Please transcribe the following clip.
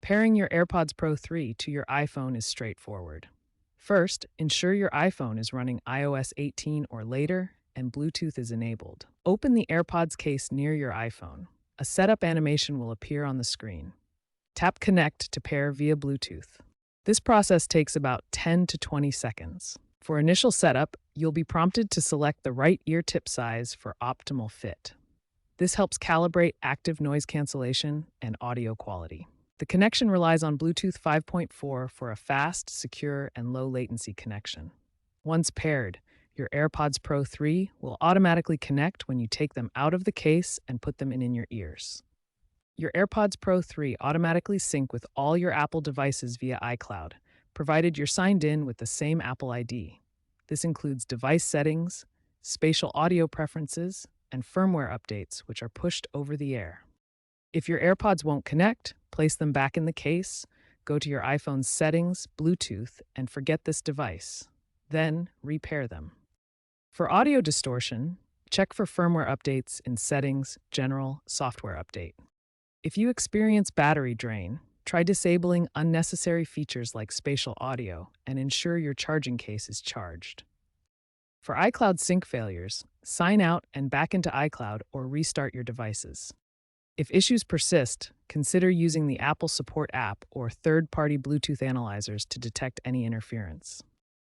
Pairing your AirPods Pro 3 to your iPhone is straightforward. First, ensure your iPhone is running iOS 18 or later and Bluetooth is enabled. Open the AirPods case near your iPhone. A setup animation will appear on the screen. Tap Connect to pair via Bluetooth. This process takes about 10 to 20 seconds. For initial setup, you'll be prompted to select the right ear tip size for optimal fit. This helps calibrate active noise cancellation and audio quality. The connection relies on Bluetooth 5.4 for a fast, secure, and low latency connection. Once paired, your AirPods Pro 3 will automatically connect when you take them out of the case and put them in your ears. Your AirPods Pro 3 automatically sync with all your Apple devices via iCloud, provided you're signed in with the same Apple ID. This includes device settings, spatial audio preferences, and firmware updates, which are pushed over the air. If your AirPods won't connect, place them back in the case, go to your iPhone's settings, Bluetooth, and forget this device. Then repair them. For audio distortion, check for firmware updates in Settings, General, Software Update. If you experience battery drain, try disabling unnecessary features like spatial audio and ensure your charging case is charged. For iCloud sync failures, sign out and back into iCloud or restart your devices. If issues persist, consider using the Apple Support app or third-party Bluetooth analyzers to detect any interference.